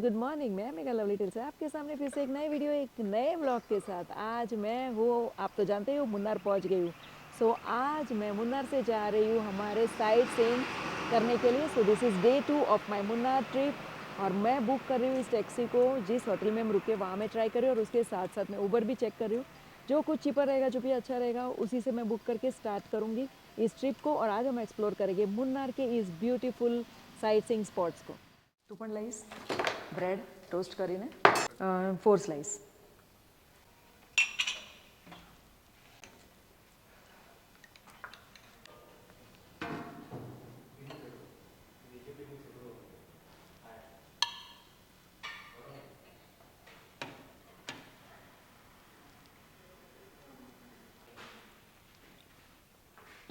Good morning. मैं mega lovely till से आपके सामने फिर से एक नए वीडियो एक नए ब्लॉग के साथ। आज मैं वो आप तो जानते हो मुन्नार पहुंच गई हूँ। सो आज मैं मुन्नार से जा रही हूँ हमारे साइट सीइंग करने के लिए। So this is day 2 of my Munnar trip और मैं बुक कर रही हूँ इस टैक्सी को जिस होटल में हम रुके वहाँ मैं ट्राई कर रही हूँ और उसके साथ साथ मैं ऊबर भी चेक कर रही हूँ। जो कुछ चीपर रहेगा जो भी अच्छा रहेगा उसी से मैं बुक करके स्टार्ट करूँगी इस ट्रिप को। और आज हम एक्सप्लोर करेंगे मुन्नार के इस ब्यूटीफुल साइट सीइंग स्पॉट्स को। 2 પણ લઈશ બ્રેડ ટોસ્ટ કરીને 4 slice.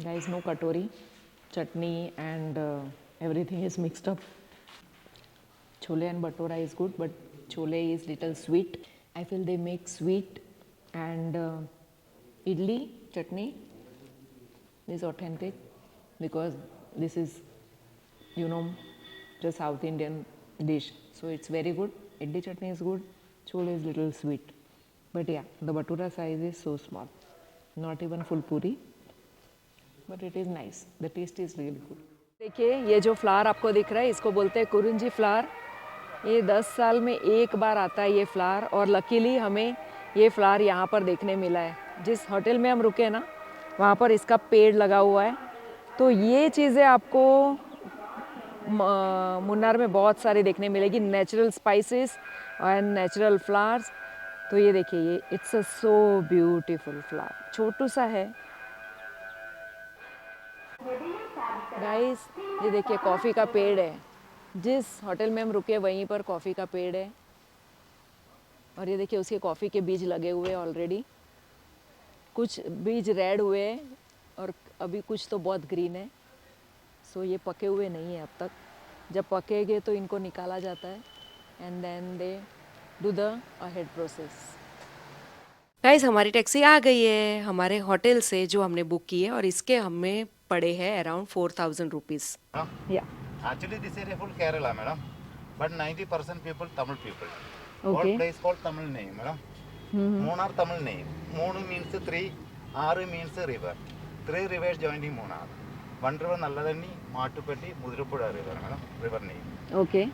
Guys, no katori, chutney and everything is mixed up. Chole and bhatura is good, but chole is little sweet. I feel they make sweet and idli chutney is authentic because this is, you know, the South Indian dish. So it's very good. Idli chutney is good. Chole is little sweet. But yeah, the bhatura size is so small. Not even full puri. But it is nice. The taste is really good. देखिए ये जो flower आपको दिख रहा है इसको बोलते हैं कुरुंजी फ्लावर। ये 10 साल में एक बार आता है ये फ्लावर और लकीली हमें ये फ्लावर यहाँ पर देखने मिला है। जिस होटल में हम रुके ना वहाँ पर इसका पेड़ लगा हुआ है। तो ये चीज़ें आपको मुन्नार में बहुत सारी देखने मिलेगी, natural spices and natural flowers. तो ये देखिए ये it's a so beautiful flower, छोटू सा है गाइस। ये देखिए कॉफ़ी का पेड़ है, जिस होटल में हम रुके वहीं पर कॉफ़ी का पेड़ है। और ये देखिए उसके कॉफ़ी के बीज लगे हुए हैं ऑलरेडी। कुछ बीज रेड हुए हैं और अभी कुछ तो बहुत ग्रीन है। सो ये पके हुए नहीं है अब तक। जब पकेंगे तो इनको निकाला जाता है and then they do the ahead process. Guys हमारी टैक्सी आ गई है हमारे होटल से जो हमने बुक की है और इसके हमें पड़े हैं अराउंड 4000 रुपीज़। या actually this area full Kerala madam, but 90% people Tamil people. Okay. All place called Tamil name, madam. Munnar Tamil name. Moonu means 3, Aru means river. 3 rivers joining Munnar. One river Nalladanni, Mattupatti, Mudurapura river, madam. River name. Okay.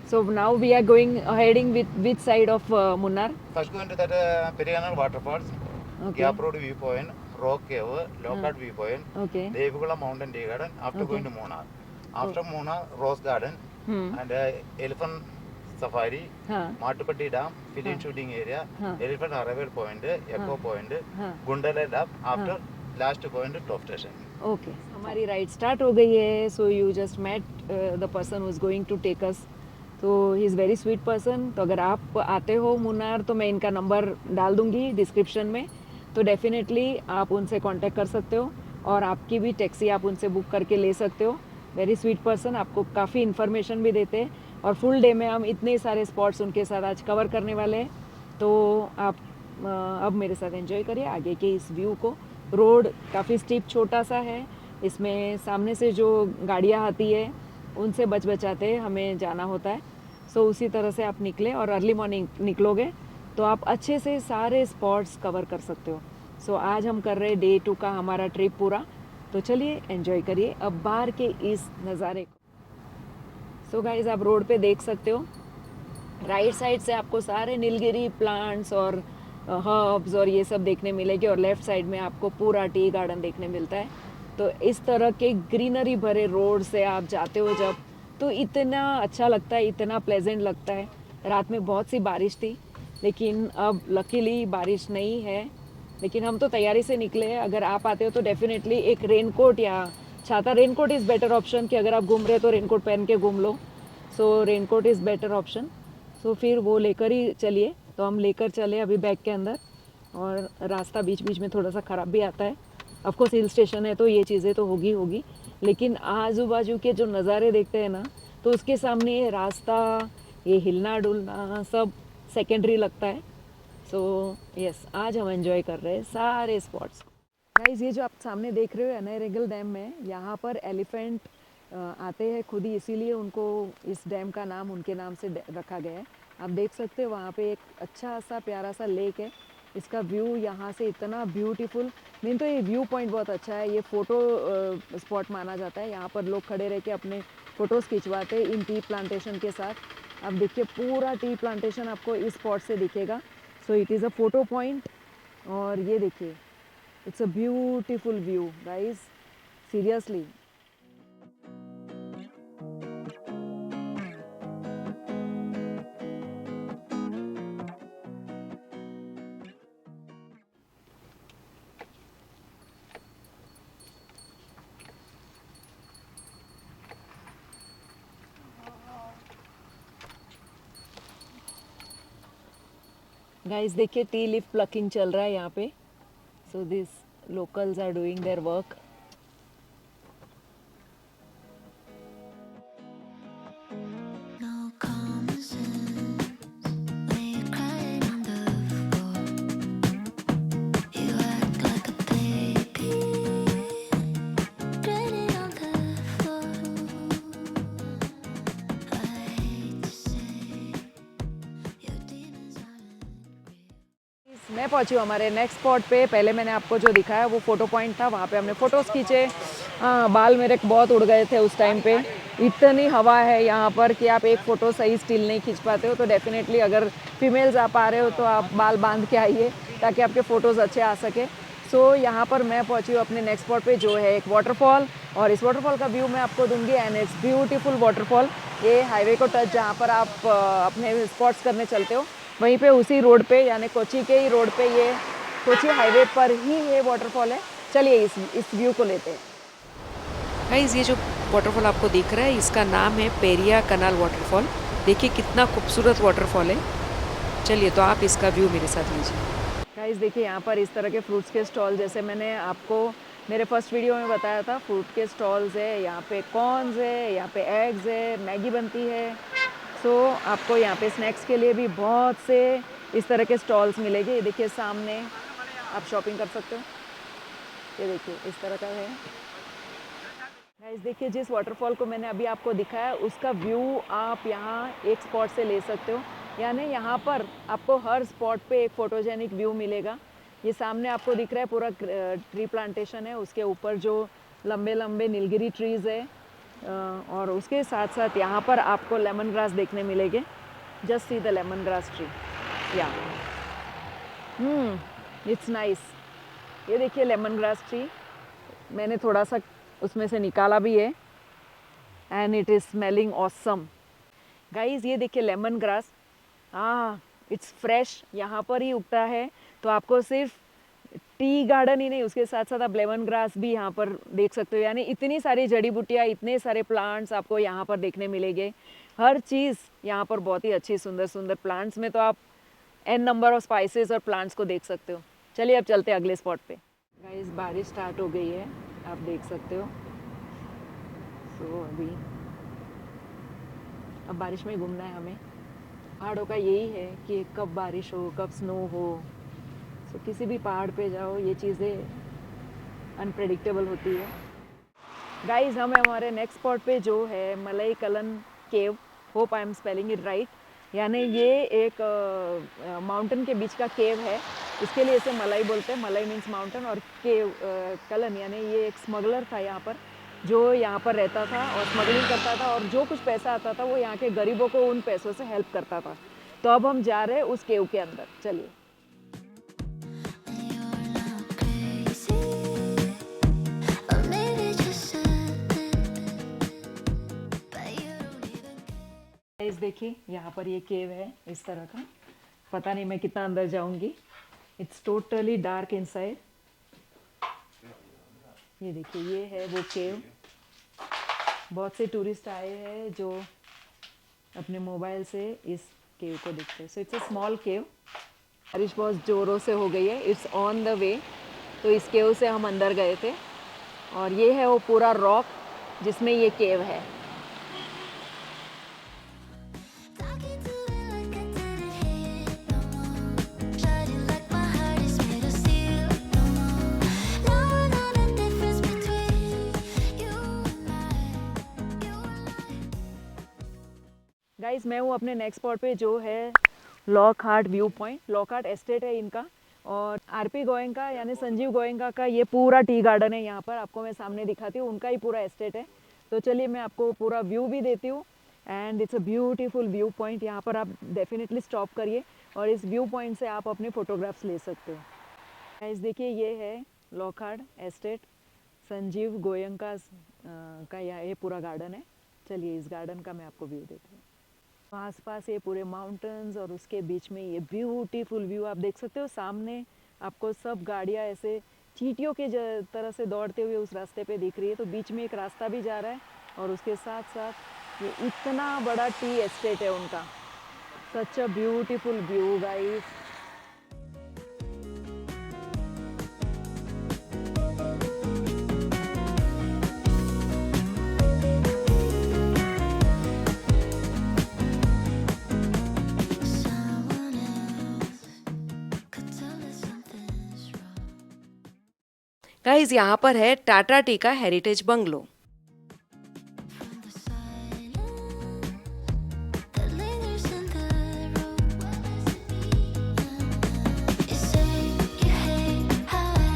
So now we are going heading with which side of Munnar? First going to that Periyanar waterfalls, Okay. Gap Road viewpoint, Rock Cave, Lockhart viewpoint, Okay. Devagula Mountain Tea Garden. After going to Munnar. After Munnar, Rose Garden and Elephant Safari, Mattupatti Dam, film shooting area, Elephant Arrival Point, Echo Point, Gundala Dam. After last point top station. Okay. हमारी ride start हो गई है। So you just met the person who is going to take us. तो he is very sweet person. तो अगर आप आते हो मुन्नार तो मैं इनका नंबर डाल दूंगी डिस्क्रिप्शन में, तो डेफिनेटली आप उनसे कांटेक्ट कर सकते हो और आपकी भी टैक्सी आप उनसे बुक करके ले सकते हो। वेरी स्वीट पर्सन, आपको काफ़ी इन्फॉर्मेशन भी देते हैं और फुल डे में हम इतने सारे स्पॉट्स उनके साथ आज कवर करने वाले हैं। तो आप अब मेरे साथ एंजॉय करिए आगे के इस व्यू को। रोड काफ़ी स्टीप छोटा सा है, इसमें सामने से जो गाड़ियाँ आती है उनसे बच बचाते हमें जाना होता है। सो उसी तरह से आप निकले और अर्ली मॉर्निंग निकलोगे तो आप अच्छे से सारे स्पॉट्स कवर कर सकते हो। सो आज हम कर रहे हैं डे 2 का हमारा ट्रिप पूरा। तो चलिए एंजॉय करिए अब बाहर के इस नज़ारे को। सो गाइस आप रोड पे देख सकते हो राइट साइड से आपको सारे नीलगिरी प्लांट्स और हर्ब्स और ये सब देखने मिलेंगे और लेफ़्ट साइड में आपको पूरा टी गार्डन देखने मिलता है। तो इस तरह के ग्रीनरी भरे रोड से आप जाते हो जब तो इतना अच्छा लगता है, इतना प्लेजेंट लगता है। रात में बहुत सी बारिश थी लेकिन अब लकीली बारिश नहीं है, लेकिन हम तो तैयारी से निकले हैं। अगर आप आते हो तो डेफिनेटली एक रेनकोट या छाता, रेनकोट इज़ बेटर ऑप्शन कि अगर आप घूम रहे हो तो रेनकोट पहन के घूम लो। सो रेनकोट इज़ बेटर ऑप्शन। सो फिर वो लेकर ही चलिए। तो हम लेकर चले अभी बैग के अंदर और रास्ता बीच बीच में थोड़ा सा ख़राब भी आता है। ऑफकोर्स हिल स्टेशन है तो ये चीज़ें तो होगी, लेकिन आजू बाजू के जो नज़ारे देखते हैं ना तो उसके सामने ये रास्ता, ये हिलना डुलना सब सेकेंडरी लगता है। सो यस आज हम एंजॉय कर रहे हैं सारे स्पॉट्स। गाइस ये जो आप सामने देख रहे हो एनारेगल डैम में, यहाँ पर एलिफेंट आते हैं खुद ही, इसीलिए उनको इस डैम का नाम उनके नाम से रखा गया है। आप देख सकते हो वहाँ पे एक अच्छा सा प्यारा सा लेक है। इसका व्यू यहाँ से इतना ब्यूटीफुल, मेन तो ये व्यू पॉइंट बहुत अच्छा है। ये फ़ोटो स्पॉट माना जाता है। यहाँ पर लोग खड़े रह के अपने फ़ोटोज़ खिंचवाते हैं इन टी प्लांटेशन के साथ। अब देखिए पूरा टी प्लांटेशन आपको इस स्पॉट से दिखेगा। So it is a photo point. और ये देखिए, it's a beautiful view guys, seriously. Guys देखिए टी लीफ प्लकिंग चल रहा है यहाँ पे। So this locals are doing their work. No common sense when you're crying on the floor. You act like a baby, grinning on the floor. I hate to say your demons aren't real. मैं पहुंची हूँ हमारे next spot पे। पहले मैंने आपको जो दिखाया वो फ़ोटो पॉइंट था, वहाँ पे हमने फ़ोटोज़ खींचे। हाँ, बाल मेरे बहुत उड़ गए थे उस टाइम पे। इतनी हवा है यहाँ पर कि आप एक फ़ोटो सही स्टिल नहीं खींच पाते हो। तो डेफिनेटली अगर फीमेल्स आप आ रहे हो तो आप बाल बांध के आइए ताकि आपके फ़ोटोज़ अच्छे आ सके। सो यहाँ पर मैं पहुँची हूँ अपने नेक्स्ट स्पॉट पे जो है एक वाटरफॉल, और इस वाटरफॉल का व्यू मैं आपको दूंगी। And it's beautiful waterfall. ये हाईवे को टच जहाँ पर आप अपने स्पॉट्स करने चलते हो, वहीं पे उसी रोड पे यानी कोची के ही रोड पे, ये कोची हाईवे पर ही ये वाटरफॉल है। चलिए इस व्यू को लेते हैं। गाइस ये जो वाटरफॉल आपको दिख रहा है इसका नाम है पेरिया कनाल वाटरफॉल। देखिए कितना खूबसूरत वाटरफॉल है। चलिए तो आप इसका व्यू मेरे साथ लीजिए। गाइस देखिए यहाँ पर इस तरह के फ्रूट्स के स्टॉल, जैसे मैंने आपको मेरे फर्स्ट वीडियो में बताया था, फ्रूट के स्टॉल्स है। यहाँ पे कॉर्न्स है, यहाँ पे एग्स है, मैगी बनती है। सो आपको यहाँ पे स्नैक्स के लिए भी बहुत से इस तरह के स्टॉल्स मिलेंगे। ये देखिए सामने आप शॉपिंग कर सकते हो। ये देखिए इस तरह का है। गाइस देखिए जिस वाटरफॉल को मैंने अभी आपको दिखाया उसका व्यू आप यहाँ एक स्पॉट से ले सकते हो। यानी यहाँ पर आपको हर स्पॉट पे एक फोटोजेनिक व्यू मिलेगा। ये सामने आपको दिख रहा है पूरा ट्री प्लांटेशन है, उसके ऊपर जो लंबे लंबे नीलगिरी ट्रीज़ है, और उसके साथ साथ यहाँ पर आपको लेमन ग्रास देखने मिलेंगे। Just see the lemon grass tree. या इट्स नाइस। ये देखिए लेमन ग्रास ट्री, मैंने थोड़ा सा उसमें से निकाला भी है and it is smelling awesome. Guys ये देखिए लेमन ग्रास, इट्स फ्रेश, यहाँ पर ही उगता है। तो आपको सिर्फ टी गार्डन ही नहीं, उसके साथ साथ आप लेमन ग्रास भी यहाँ पर देख सकते हो। यानी इतनी सारी जड़ी बूटियाँ, इतने सारे प्लांट्स आपको यहाँ पर देखने मिलेंगे। हर चीज़ यहाँ पर बहुत ही अच्छी, सुंदर सुंदर प्लांट्स में तो आप एन नंबर ऑफ स्पाइसेस और प्लांट्स को देख सकते हो। चलिए अब चलते हैं अगले स्पॉट पे। गाइस बारिश स्टार्ट हो गई है, आप देख सकते हो। सो अभी अब बारिश में घूमना है हमें। पहाड़ों का यही है कि कब बारिश हो, कब स्नो हो। सो किसी भी पहाड़ पे जाओ ये चीज़ें अनप्रेडिक्टेबल होती है। गाइस हम हमारे नेक्स्ट स्पॉट पे जो है मलाई kiln cave, hope I am spelling it right. यानी ये एक माउंटेन के बीच का केव है, इसके लिए इसे मलाई बोलते हैं। मलाई मीन्स माउंटेन, और केव कलन यानी ये एक स्मगलर था यहाँ पर, जो यहाँ पर रहता था और स्मगलिंग करता था, और जो कुछ पैसा आता था वो यहाँ के गरीबों को उन पैसों से हेल्प करता था। तो अब हम जा रहे हैं उस केव के अंदर। चलिए। You're not crazy, or maybe just something, but you don't even care. Guys देखिए यहाँ पर ये केव है इस तरह का। पता नहीं मैं कितना अंदर जाऊंगी। It's totally dark inside. ये देखिए ये है वो केव। बहुत से टूरिस्ट आए हैं जो अपने मोबाइल से इस केव को देखते हैं। सो इट्स अ स्मॉल केव। बारिश बहुत ज़ोरों से हो गई है, इट्स ऑन द वे। तो इस केव से हम अंदर गए थे, और ये है वो पूरा रॉक जिसमें ये केव है। Talking to it like I didn't hit no more. Shining like my heart is made of steel no more. Now I know the difference between you and I. Guys मैं हूँ अपने नेक्स्ट स्पॉट पे जो है lock heart view point. Lock heart estate है इनका और RP Goenka यानी संजीव गोयनका का ये पूरा टी गार्डन है। यहाँ पर आपको मैं सामने दिखाती हूँ, उनका ही पूरा एस्टेट है। तो चलिए मैं आपको पूरा व्यू भी देती हूँ and it's a beautiful view point. यहाँ पर आप डेफिनेटली स्टॉप करिए और इस व्यू पॉइंट से आप अपने फोटोग्राफ्स ले सकते हो। गाइस देखिए ये है lock heart estate, Sanjeev Goenka का ये पूरा गार्डन है। चलिए इस गार्डन का मैं आपको व्यू देती हूँ। आसपास ये पूरे माउंटेन्स और उसके बीच में ये ब्यूटीफुल व्यू आप देख सकते हो। सामने आपको सब गाड़ियाँ ऐसे चींटियों के तरह से दौड़ते हुए उस रास्ते पे दिख रही है। तो बीच में एक रास्ता भी जा रहा है और उसके साथ साथ ये इतना बड़ा टी एस्टेट है उनका। Such a beautiful view guys. Someone else could tell us something's wrong. Guys यहाँ पर है टाटा टी का heritage bungalow. From the silence that lingers in the room. You say you hate how I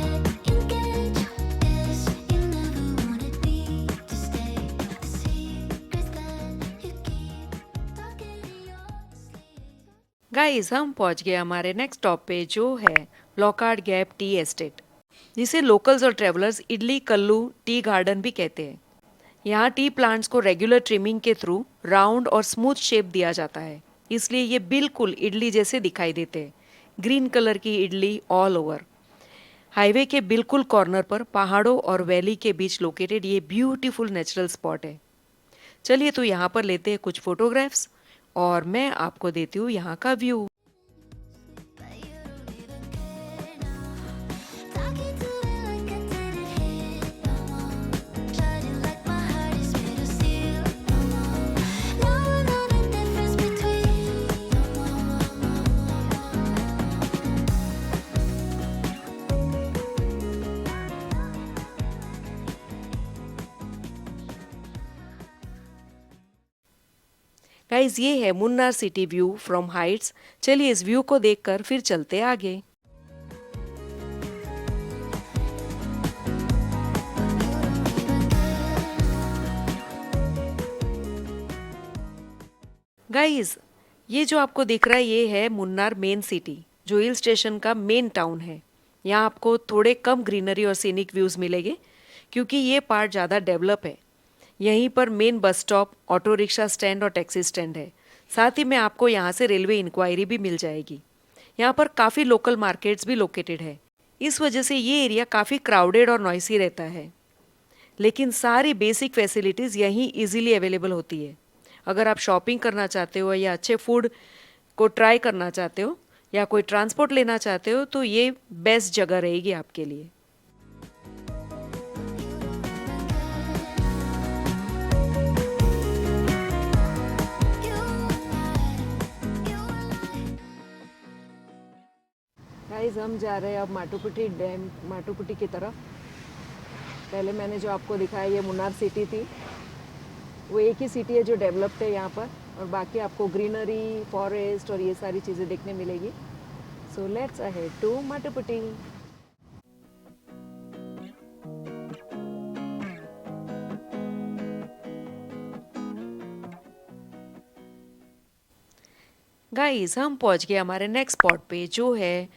engage. Guess you never wanted me to stay. The secrets that you keep talking in your sleep. Guys हम पहुँच गए हमारे next stop पे जो है Lockhart gap tea estate, जिसे locals और travellers Idli Kallu tea garden भी कहते हैं। यहाँ टी प्लांट्स को रेगुलर ट्रिमिंग के थ्रू राउंड और स्मूथ शेप दिया जाता है, इसलिए ये बिल्कुल इडली जैसे दिखाई देते हैं। ग्रीन कलर की इडली ऑल ओवर। हाईवे के बिल्कुल कॉर्नर पर पहाड़ों और वैली के बीच लोकेटेड ये ब्यूटीफुल नेचुरल स्पॉट है। चलिए तो यहाँ पर लेते हैं कुछ फोटोग्राफ्स और मैं आपको देती हूँ यहाँ का view. But you don't even care now. Talking to it like I didn't hit no more. Shining like my heart is made of steel no more. Now I know the difference between no guys ये है Munnar city view from Heights. चलिए इस view को देखकर फिर चलते आगे। Guys ये जो आपको दिख रहा है ये है मुन्नार मेन सिटी, जो हिल स्टेशन का मेन टाउन है। यहाँ आपको थोड़े कम ग्रीनरी और सीनिक व्यूज मिलेंगे क्योंकि ये पार्ट ज़्यादा डेवलप है। यहीं पर main bus stop, auto rickshaw stand और टैक्सी स्टैंड है। साथ ही में आपको यहाँ से रेलवे इंक्वायरी भी मिल जाएगी। यहाँ पर काफ़ी लोकल मार्केट्स भी लोकेटेड है, इस वजह से ये एरिया काफ़ी क्राउडेड और नॉइसी रहता है, लेकिन सारी बेसिक फैसिलिटीज़ यहीं इजीली अवेलेबल होती है। अगर आप शॉपिंग करना चाहते हो या अच्छे फूड को ट्राई करना चाहते हो या कोई ट्रांसपोर्ट लेना चाहते हो तो ये बेस्ट जगह रहेगी आपके लिए। गाइस हम जा रहे हैं अब माटुपुटी डैम, माटुपुटी की तरफ। पहले मैंने जो आपको दिखाया ये मुन्नार सिटी थी, वो एक ही सिटी है जो डेवलप्ड है यहाँ पर, और बाकी आपको ग्रीनरी, फॉरेस्ट और ये सारी चीज़ें देखने मिलेगी। So let's ahead to Mattupetty. Guys हम पहुंच गए हमारे नेक्स्ट स्पॉट पे जो है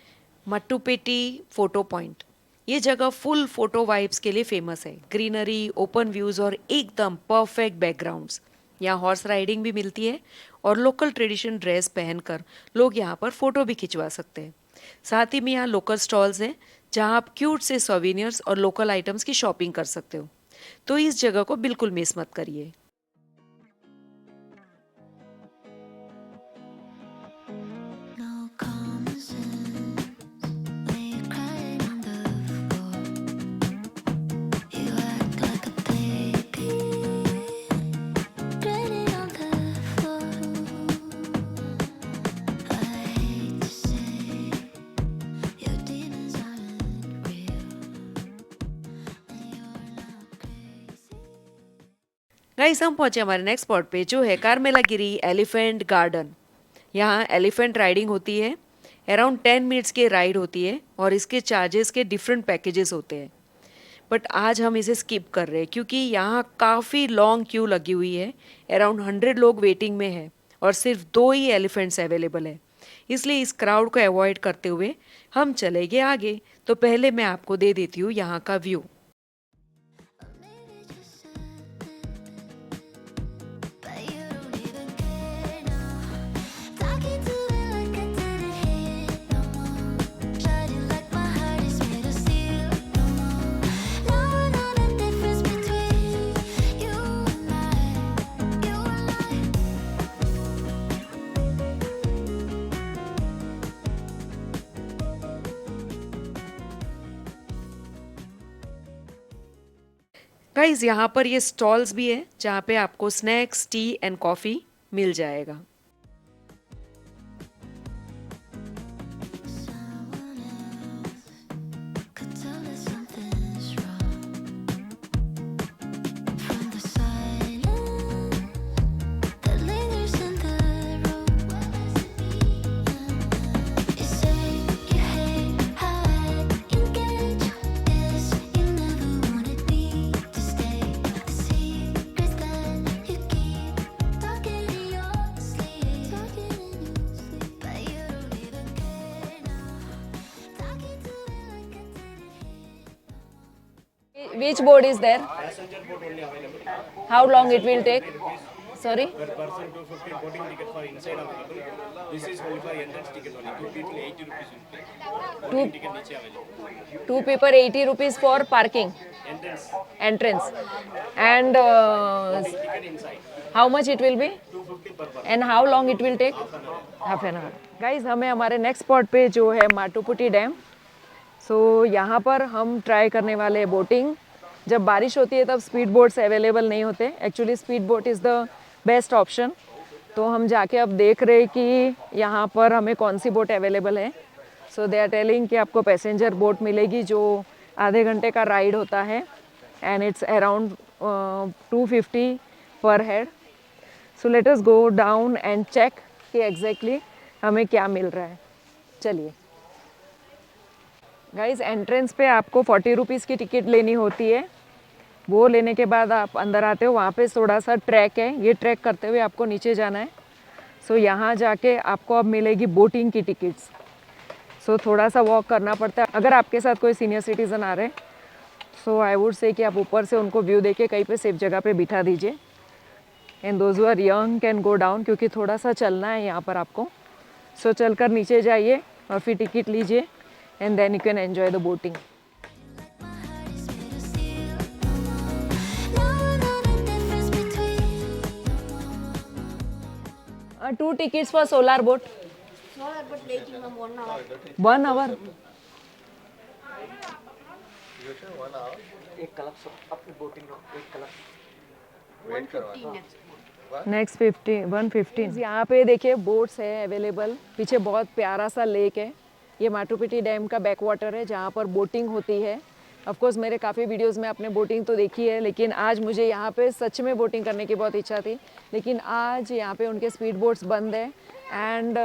मट्टुपेटी फोटो पॉइंट। ये जगह फुल फोटो वाइब्स के लिए फेमस है। ग्रीनरी, ओपन व्यूज़ और एकदम परफेक्ट बैकग्राउंड्स। यहाँ हॉर्स राइडिंग भी मिलती है और लोकल ट्रेडिशन ड्रेस पहनकर लोग यहाँ पर फ़ोटो भी खिंचवा सकते हैं। साथ ही में यहाँ लोकल स्टॉल्स हैं जहाँ आप क्यूट से सोवेनियर्स और लोकल आइटम्स की शॉपिंग कर सकते हो। तो इस जगह को बिल्कुल मिस मत करिए। No common sense when you're crying on the floor. You act like a baby, grinning on the floor. I hate to say your demons aren't real, and you're not crazy. Guys हम पहुंचे हमारे next spot पे जो है कार्मेलागिरी elephant garden. यहाँ elephant riding होती है। Around 10 minutes की राइड होती है और इसके चार्जेस के डिफरेंट पैकेजेस होते हैं। बट आज हम इसे स्किप कर रहे हैं क्योंकि यहाँ काफ़ी लॉन्ग क्यू लगी हुई है। अराउंड 100 लोग वेटिंग में है और सिर्फ 2 ही एलिफेंट्स अवेलेबल है। इसलिए इस क्राउड को अवॉइड करते हुए हम चले गए आगे। तो पहले मैं आपको दे देती हूँ यहाँ का view. Maybe just but you don't even care now. Talking to it like I didn't hit no more. Shining like my heart is made of steel no more. Now I know the difference between you and I, you and I. Guys यहाँ पर ये stalls भी है जहाँ पे आपको snacks T and coffee मिल जाएगा। Someone else could tell us something's wrong. From the silence that lingers in the room. You say you hate how I engage. Yes, you never wanted me to stay. The secrets that you keep talking in your sleep, but you don't even care now. Talking to it like I didn't hit. Which board is there? How long it will take? Sorry? Per person 250 boarding ticket for inside available. This is only for entrance ticket only. Two people 80 rupees will pay. Boarding ticket niche available. 2 people 80 rupees for parking Entrance entrance. And ticket inside. how much it will be? 250 per person. And how long it will take? Half an hour. Guys हमें हमारे next spot पे जो है माटुपुटी dam, सो यहाँ पर हम try करने वाले हैं बोटिंग। जब बारिश होती है तब स्पीड बोट्स अवेलेबल नहीं होते। Actually speed boat is the best option. तो हम जाके अब देख रहे हैं कि यहाँ पर हमें कौन सी बोट अवेलेबल है। सो दे आर टेलिंग कि आपको पैसेंजर बोट मिलेगी जो आधे घंटे का राइड होता है and it's around 250 per head. So let us go down and check कि एग्जैक्टली हमें क्या मिल रहा है। चलिए गाइस, एंट्रेंस पे आपको 40 रुपीज़ की टिकट लेनी होती है। वो लेने के बाद आप अंदर आते हो, वहाँ पे थोड़ा सा ट्रैक है, ये ट्रैक करते हुए आपको नीचे जाना है। सो यहाँ जाके आपको अब मिलेगी बोटिंग की टिकट्स। सो थोड़ा सा वॉक करना पड़ता है। अगर आपके साथ कोई सीनियर सिटीज़न आ रहे हैं सो आई वुड से कि आप ऊपर से उनको व्यू देके कहीं पे सेफ जगह पे बिठा दीजिए। And those who are young can go down, क्योंकि थोड़ा सा चलना है यहाँ पर आपको। सो चलकर नीचे जाइए और फिर टिकट लीजिए and then you can enjoy the boating. My heart is made of steel no more. Now I know the difference between 2 tickets for solar boat. Solar but waiting ma'am 1 hour. 1 hour. Next 115। यहाँ पे देखिए boats है available. पीछे बहुत प्यारा सा lake है। ये माटुपिटी डैम का बैक वाटर है जहाँ पर बोटिंग होती है। ऑफ कोर्स मेरे काफ़ी वीडियोस में आपने बोटिंग तो देखी है, लेकिन आज मुझे यहाँ पे सच में बोटिंग करने की बहुत इच्छा थी। लेकिन आज यहाँ पे उनके स्पीड बोट्स बंद है एंड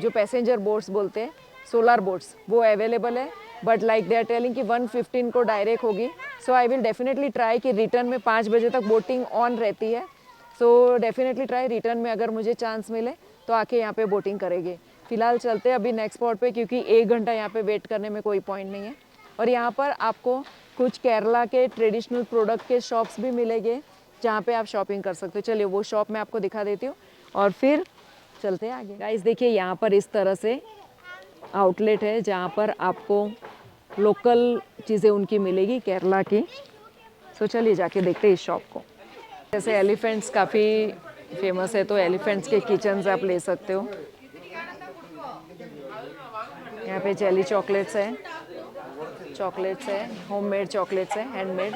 जो पैसेंजर बोट्स बोलते हैं सोलर बोट्स वो अवेलेबल है। But like they are telling कि 115 को डायरेक्ट होगी। So I will definitely try कि रिटर्न में 5 बजे तक बोटिंग ऑन रहती है। सो डेफिनेटली ट्राई रिटर्न में अगर मुझे चांस मिले तो आके यहाँ पे बोटिंग करेंगे। फिलहाल चलते हैं अभी नेक्स्ट स्पॉट पे, क्योंकि 1 घंटा यहाँ पे वेट करने में कोई पॉइंट नहीं है। और यहाँ पर आपको कुछ केरला के ट्रेडिशनल प्रोडक्ट के शॉप्स भी मिलेंगे जहाँ पे आप शॉपिंग कर सकते हो। चलिए वो शॉप मैं आपको दिखा देती हूँ और फिर चलते हैं आगे। गाइस देखिए यहाँ पर इस तरह से आउटलेट है जहाँ पर आपको लोकल चीज़ें उनकी मिलेगी केरला की। सो चलिए जाके देखते हैं इस शॉप को। जैसे एलिफेंट्स काफ़ी फेमस है तो एलिफेंट्स के किचन्स आप ले सकते हो। यहाँ पे जेली चॉकलेट्स है, होममेड चॉकलेट्स है, हैंडमेड।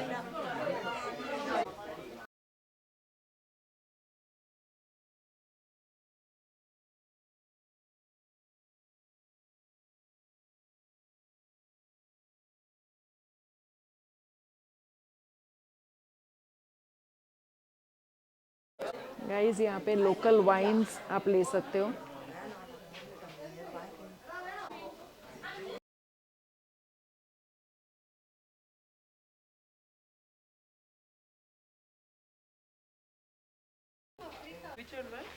गाइस यहाँ पे लोकल वाइन्स आप ले सकते हो।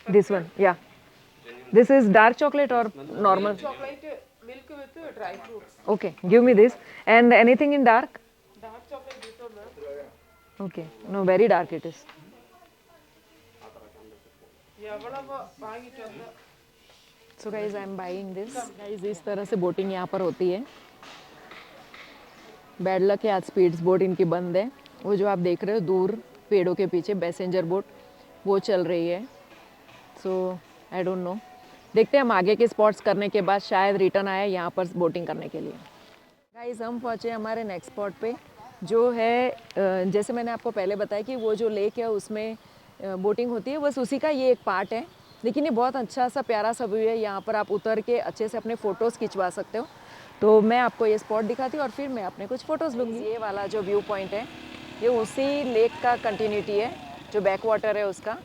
This one, yeah. This is dark chocolate or normal? Chocolate milk with dry fruits. Okay, give me this. And anything in dark? Dark chocolate this one, ma'am. Okay, no, very dark it is. எவ்வளவு வாங்கிட்டு வந்தா So guys, I am buying this. Guys, इस तरह से boating यहाँ पर होती है। बैड लक है, आज स्पीड्स बोट इनकी बंद है। वो जो आप देख रहे हो दूर पेड़ों के पीछे पैसेंजर बोट वो चल रही है। सो आई डोंट नो, देखते हैं हम आगे के स्पॉट्स करने के बाद शायद रिटर्न आए यहाँ पर बोटिंग करने के लिए। गाइस, हम पहुँचे हमारे नेक्स्ट स्पॉट पे जो है जैसे मैंने आपको पहले बताया कि वो जो लेक है उसमें बोटिंग होती है, बस उसी का ये एक पार्ट है। लेकिन ये बहुत अच्छा सा प्यारा सा व्यू है, यहाँ पर आप उतर के अच्छे से अपने फ़ोटोज़ खिंचवा सकते हो। तो मैं आपको ये स्पॉट दिखाती हूँ और फिर मैं अपने कुछ फ़ोटोज़ लूँगी। ये वाला जो व्यू पॉइंट है ये उसी लेक का कंटिन्यूटी है, जो बैक वाटर है उसका।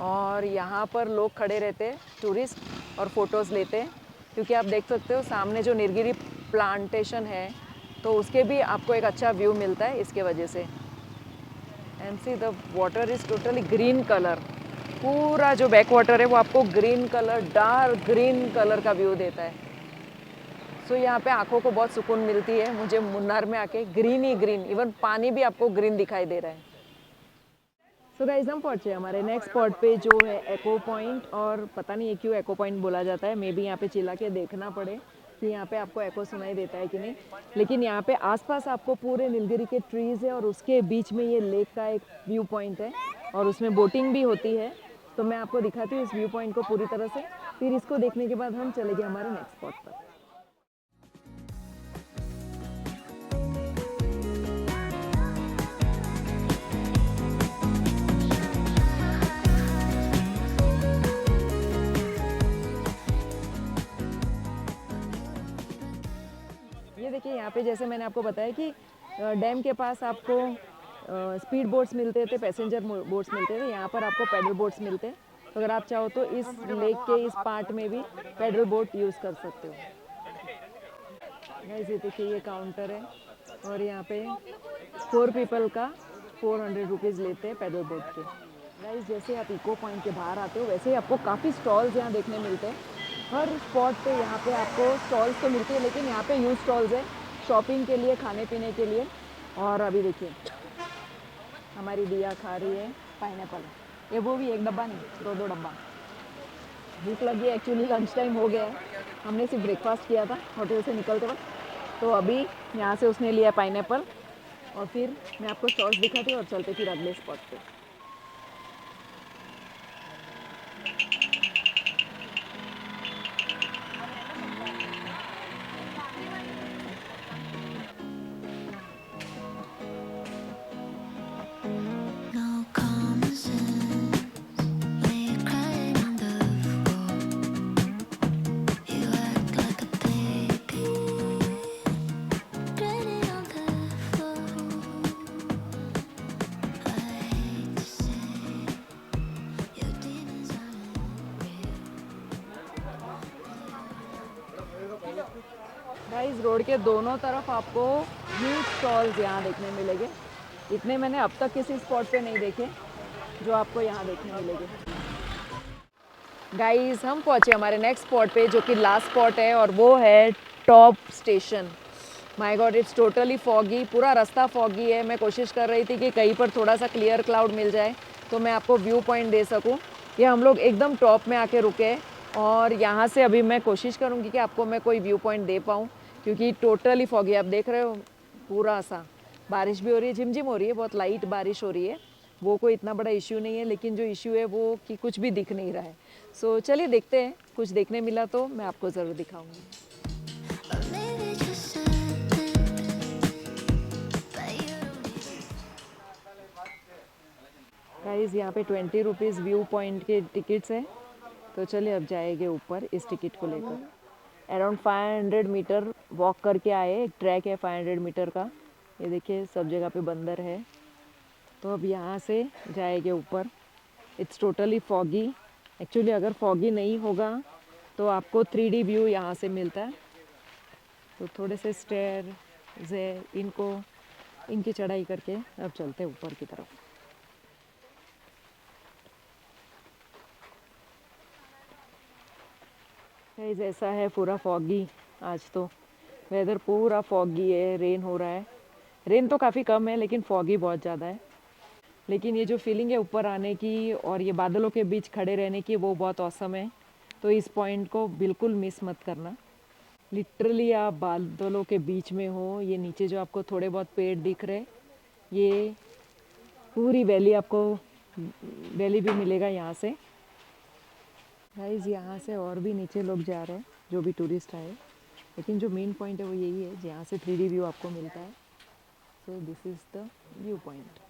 और यहाँ पर लोग खड़े रहते हैं टूरिस्ट और फ़ोटोज़ लेते हैं, क्योंकि आप देख सकते हो सामने जो नीलगिरी प्लांटेशन है तो उसके भी आपको एक अच्छा व्यू मिलता है इसके वजह से। And see the water is totally green colour, पूरा जो बैक वाटर है वो आपको green colour, dark green colour का व्यू देता है। सो यहाँ पे आंखों को बहुत सुकून मिलती है मुझे मुन्नार में आके। ग्रीन ही ग्रीन, इवन पानी भी आपको ग्रीन दिखाई दे रहा है। सो गाइस, हम पहुँचे हमारे नेक्स्ट स्पॉट पे जो है एको पॉइंट। और पता नहीं है क्यों एको पॉइंट बोला जाता है, मे बी यहाँ पे चिल्ला के देखना पड़े कि यहाँ पे आपको एको सुनाई देता है कि नहीं। लेकिन यहाँ पे आसपास आपको पूरे नीलगिरी के ट्रीज़ है और उसके बीच में ये लेक का एक व्यू पॉइंट है और उसमें बोटिंग भी होती है। तो मैं आपको दिखाती हूँ इस व्यू पॉइंट को पूरी तरह से, फिर इसको देखने के बाद हम चलेंगे हमारे नेक्स्ट स्पॉट पर। ये देखिए यहाँ पे जैसे मैंने आपको बताया कि डैम के पास आपको स्पीड बोट्स मिलते थे, पैसेंजर बोट्स मिलते थे, यहाँ पर आपको पैडल बोट्स मिलते हैं। तो अगर आप चाहो तो इस लेक के इस पार्ट में भी पैडल बोट यूज़ कर सकते हो। गाइस, ये देखिए ये काउंटर है और यहाँ पे 4 पीपल का 400 रुपीज़ लेते हैं पैडल बोट के। गाइस, जैसे आप इको पॉइंट के बाहर आते हो वैसे ही आपको काफ़ी स्टॉल्स यहाँ देखने मिलते हैं। हर स्पॉट पे यहाँ पे आपको स्टॉल्स तो मिलती है, लेकिन यहाँ पे यूज स्टॉल्स है शॉपिंग के लिए, खाने पीने के लिए। और अभी देखिए हमारी दिया खा रही है पाइनएप्पल, ये वो भी एक डब्बा नहीं, 2 डब्बा। भूख लगी है, एक्चुअली लंच टाइम हो गया है, हमने सिर्फ ब्रेकफास्ट किया था होटल से निकलते वक्त। तो अभी यहाँ से उसने लिया पाइनएप्पल और फिर मैं आपको स्टॉल्स दिखाती हूँ और चलते फिर अगले स्पॉट पे। No common sense when you're crying on the floor. You act like a baby, grinning on the floor. I hate to say your demons aren't real. Guys, road के दोनों तरफ आपको ह्यूज स्टॉल्स यहाँ देखने मिलेंगे। इतने मैंने अब तक किसी स्पॉट पे नहीं देखे जो आपको यहाँ देखने मिलेंगे। गाइस, हम पहुँचे हमारे नेक्स्ट स्पॉट पे जो कि लास्ट स्पॉट है और वो है top station. My God, it's totally foggy, पूरा रास्ता फॉगी है। मैं कोशिश कर रही थी कि कहीं पर थोड़ा सा क्लियर क्लाउड मिल जाए तो मैं आपको व्यू पॉइंट दे सकूँ। ये हम लोग एकदम टॉप में आके रुके हैं और यहाँ से अभी मैं कोशिश करूँगी कि आपको मैं कोई व्यू पॉइंट दे पाऊँ, क्योंकि टोटली फॉगी आप देख रहे हो। पूरा सा बारिश भी हो रही है, झिमझिम हो रही है, बहुत लाइट बारिश हो रही है। वो कोई इतना बड़ा इश्यू नहीं है, लेकिन जो इश्यू है वो कि कुछ भी दिख नहीं रहा है। सो चलिए देखते हैं, कुछ देखने मिला तो मैं आपको ज़रूर दिखाऊंगी। Or maybe just sadness, but you don't need guys, यहाँ पे 20 रुपीज़ व्यू पॉइंट के टिकट्स हैं। तो चलिए अब जाएंगे ऊपर इस टिकट को लेकर। अराउंड 500 मीटर वॉक करके आए, एक ट्रैक है 500 मीटर का। ये देखिए सब जगह पे बंदर है। तो अब यहाँ से जाएंगे ऊपर इट्स टोटली फॉगी। एक्चुअली अगर फॉगी नहीं होगा तो आपको 3D व्यू यहाँ से मिलता है। तो थोड़े से स्टेयर से इनकी चढ़ाई करके अब चलते हैं ऊपर की तरफ। गाइस ऐसा है पूरा फॉगी, आज तो वेदर पूरा फॉगी है, रेन हो रहा है। रेन तो काफ़ी कम है लेकिन फॉगी बहुत ज़्यादा है। लेकिन ये जो फीलिंग है ऊपर आने की और ये बादलों के बीच खड़े रहने की वो बहुत औसम है। तो इस पॉइंट को बिल्कुल मिस मत करना। लिटरली आप बादलों के बीच में हो। ये नीचे जो आपको थोड़े बहुत पेड़ दिख रहे, ये पूरी वैली आपको वैली भी मिलेगा यहाँ से। गाइस यहाँ से और भी नीचे लोग जा रहे हैं जो भी टूरिस्ट आए, लेकिन जो मेन पॉइंट है वो यही है जहाँ से 3D व्यू आपको मिलता है। So this is the view point.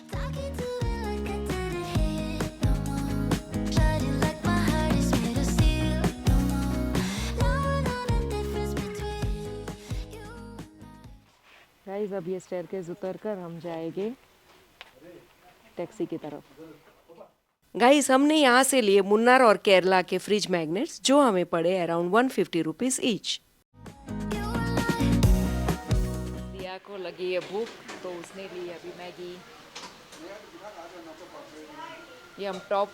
Talking to it like I didn't hit no more. Shining like my heart is made of steel no more. Now I know the difference between you. Guys अब ये staircase उतर कर हम जाएंगे taxi की तरफ। Guys हमने यहाँ से लिए मुन्नार और केरला के फ्रिज मैग्नेट्स जो हमें पड़े अराउंड 150 रुपीज ईच। दिया को लगी है भूख तो उसने ली अभी मैगी। ये हम टॉप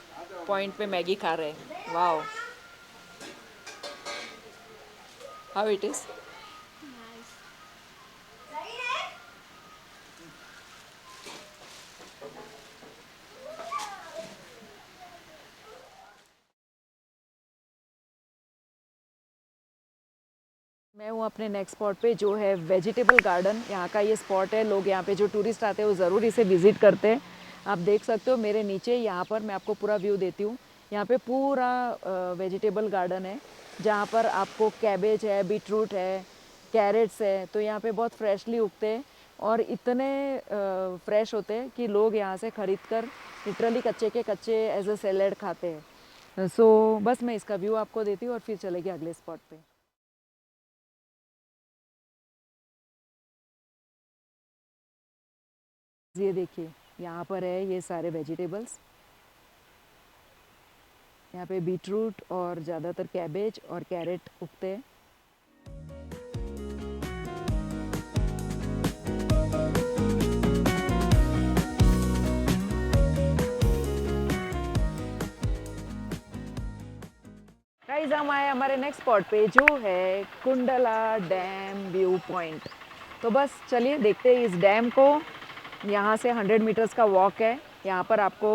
पॉइंट पे मैगी खा रहे हैं। Wow, how it is? मैं हूँ अपने नेक्स्ट स्पॉट पे जो है वेजिटेबल गार्डन। यहाँ का ये स्पॉट है, लोग यहाँ पे जो टूरिस्ट आते हैं वो ज़रूर इसे विज़िट करते हैं। आप देख सकते हो मेरे नीचे, यहाँ पर मैं आपको पूरा व्यू देती हूँ। यहाँ पे पूरा वेजिटेबल गार्डन है जहाँ पर आपको कैबेज है, बीटरूट है, कैरेट्स है। तो यहाँ पे बहुत फ्रेशली उगते हैं और इतने फ्रेश होते हैं कि लोग यहाँ से ख़रीद कर लिटरली कच्चे के कच्चे एज अ सैलेड खाते हैं। सो बस मैं इसका व्यू आपको देती हूँ और फिर चलेगी अगले स्पॉट पे। ये देखिए यहाँ पर है ये सारे वेजिटेबल्स। यहाँ पे बीटरूट और ज़्यादातर कैबेज और कैरेट उगते हैं। गाइस हम आए हमारे नेक्स्ट स्पॉट पे जो है कुंडला डैम व्यू पॉइंट। तो बस चलिए देखते हैं इस डैम को। यहाँ से 100 मीटर्स का वॉक है। यहाँ पर आपको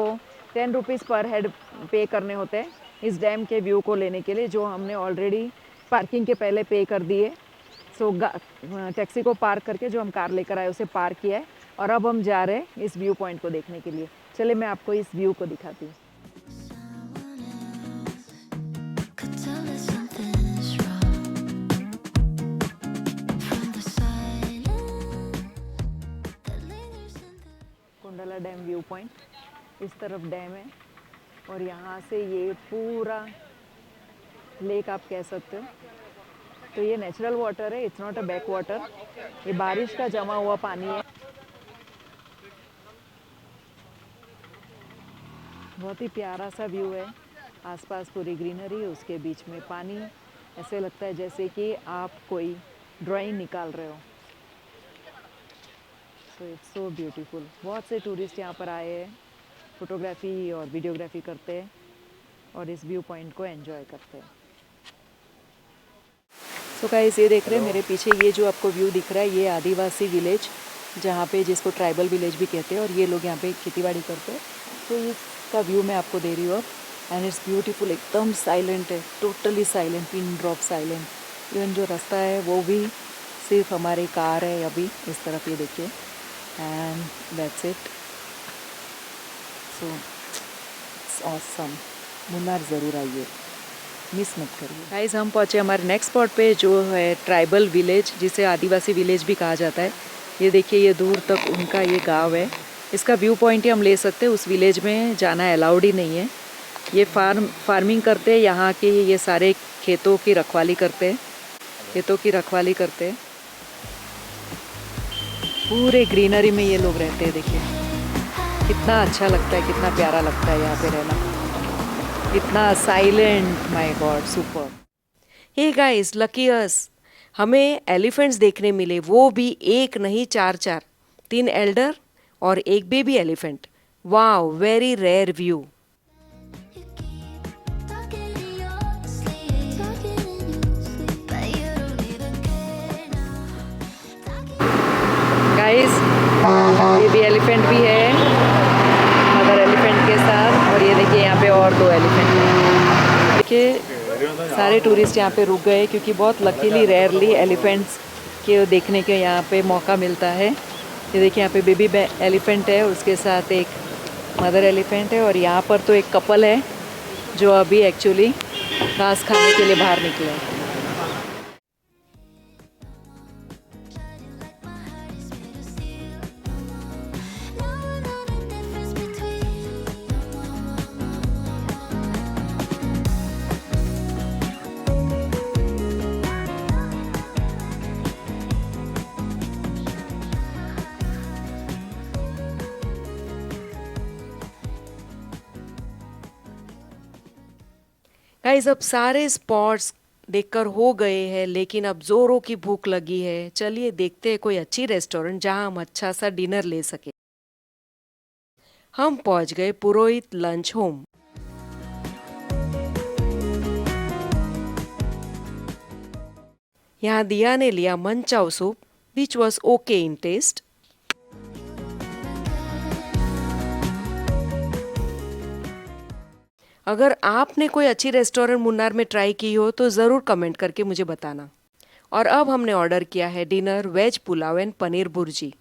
10 रुपीज़ पर हेड पे करने होते हैं इस डैम के व्यू को लेने के लिए, जो हमने ऑलरेडी पार्किंग के पहले पे कर दिए। सो टैक्सी को पार्क करके जो हम कार लेकर आए उसे पार्क किया है और अब हम जा रहे हैं इस व्यू पॉइंट को देखने के लिए। चलिए मैं आपको इस व्यू को दिखाती हूँ। Could tell that something's wrong from the silence that lingers in the Kundla dam view point, इस तरफ डैम है और यहाँ से ये पूरा लेक आप कह सकते हो। तो ये नेचुरल वाटर है, it's not a back water. ये बारिश का जमा हुआ पानी है। बहुत ही प्यारा सा व्यू है, आसपास पूरी ग्रीनरी, उसके बीच में पानी। ऐसे लगता है जैसे कि आप कोई ड्राइंग निकाल रहे हो। So it's so beautiful. बहुत से टूरिस्ट यहाँ पर आए हैं, फोटोग्राफी और वीडियोग्राफी करते हैं और इस व्यू पॉइंट को एंजॉय करते हैं। सो गाइस ये देख रहे हैं मेरे पीछे, ये जो आपको व्यू दिख रहा है ये आदिवासी विलेज, जहाँ पे जिसको ट्राइबल विलेज भी कहते हैं, और ये लोग यहाँ पे खेतीबाड़ी करते हैं। तो इसका व्यू मैं आपको दे रही हूँ अब, एंड इट्स ब्यूटीफुल। एकदम साइलेंट है, totally silent, pin drop silent. Even जो रास्ता है वो भी सिर्फ हमारी कार है अभी इस तरफ, ये देखिए, and that's it. So it's awesome. Munnar ज़रूर आइए, मिस मत करिए। गाइस हम पहुँचे हमारे नेक्स्ट स्पॉट पे जो है ट्राइबल विलेज, जिसे आदिवासी विलेज भी कहा जाता है। ये देखिए ये दूर तक उनका ये गांव है। इसका व्यू पॉइंट ही हम ले सकते हैं, उस विलेज में जाना अलाउड ही नहीं है। ये फार्मिंग करते हैं, यहाँ के ये सारे खेतों की रखवाली करते हैं, पूरे ग्रीनरी में ये लोग रहते हैं। देखिए कितना अच्छा लगता है, कितना प्यारा लगता है यहाँ पे रहना, इतना silent, my god, super. Hey guys, lucky us, हमें एलिफेंट्स देखने मिले, वो भी एक नहीं चार चार, 3 एल्डर और एक baby elephant. Wow, very rear view. Talking in your sleep, but you don't even care now. Guys, baby elephant भी है मदर एलिफेंट के साथ, और ये देखिए यहाँ पे और 2 एलिफेंट हैं। देखिए सारे टूरिस्ट यहाँ पे रुक गए क्योंकि बहुत लकीली रेयरली एलिफेंट्स के देखने के यहाँ पे मौका मिलता है। ये देखिए यहाँ पे बेबी एलिफेंट है, उसके साथ एक मदर एलिफेंट है, और यहाँ पर तो एक कपल है जो अभी एक्चुअली घास खाने के लिए बाहर निकले हैं। Now I know the difference between guys, अब सारे स्पॉट्स देखकर हो गए हैं, लेकिन अब जोरों की भूख लगी है। चलिए देखते हैं कोई अच्छी रेस्टोरेंट जहां हम अच्छा सा डिनर ले सके। हम पहुंच गए पुरोहित लंच होम। यहाँ दिया ने लिया manchow soup, which was okay in taste. अगर आपने कोई अच्छी रेस्टोरेंट मुन्नार में ट्राई की हो तो ज़रूर कमेंट करके मुझे बताना। और अब हमने ऑर्डर किया है dinner veg pulao and paneer bhurji,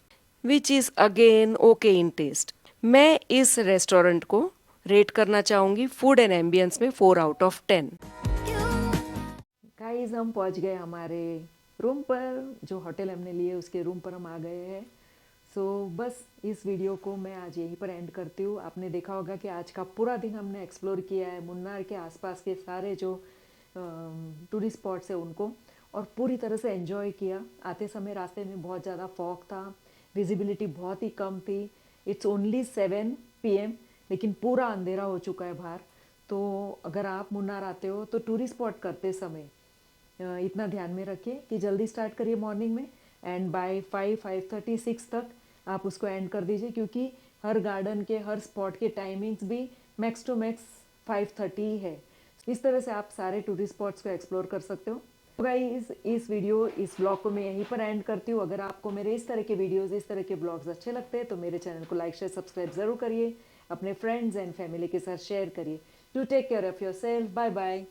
which is again okay in taste. मैं इस रेस्टोरेंट को रेट करना चाहूँगी फूड एंड एम्बियंस में 4 आउट ऑफ 10। गाइस, हम पहुंच गए हमारे रूम पर, जो होटल हमने लिए उसके रूम पर हम आ गए हैं। सो बस इस वीडियो को मैं आज यहीं पर एंड करती हूँ। आपने देखा होगा कि आज का पूरा दिन हमने एक्सप्लोर किया है मुन्नार के आसपास के सारे जो टूरिस्ट स्पॉट्स हैं उनको, और पूरी तरह से एंजॉय किया। आते समय रास्ते में बहुत ज़्यादा फॉग था, विजिबिलिटी बहुत ही कम थी। इट्स ओनली 7 PM, लेकिन पूरा अंधेरा हो चुका है बाहर। तो अगर आप मुन्नार आते हो तो टूरिस्ट स्पॉट करते समय इतना ध्यान में रखिए कि जल्दी स्टार्ट करिए मॉर्निंग में, एंड बाय 5:30 6 तक आप उसको एंड कर दीजिए, क्योंकि हर गार्डन के हर स्पॉट के टाइमिंग्स भी मैक्स टू मैक्स 5:30 ही है। इस तरह से आप सारे टूरिस्ट स्पॉट्स को एक्सप्लोर कर सकते हो। तो गाइस, इस वीडियो इस ब्लॉग को मैं यहीं पर एंड करती हूँ। अगर आपको मेरे इस तरह के वीडियोस, इस तरह के ब्लॉग्स अच्छे लगते हैं तो मेरे चैनल को लाइक शेयर सब्सक्राइब ज़रूर करिए, अपने फ्रेंड्स एंड फैमिली के साथ शेयर करिए। To take care of yourself, bye bye.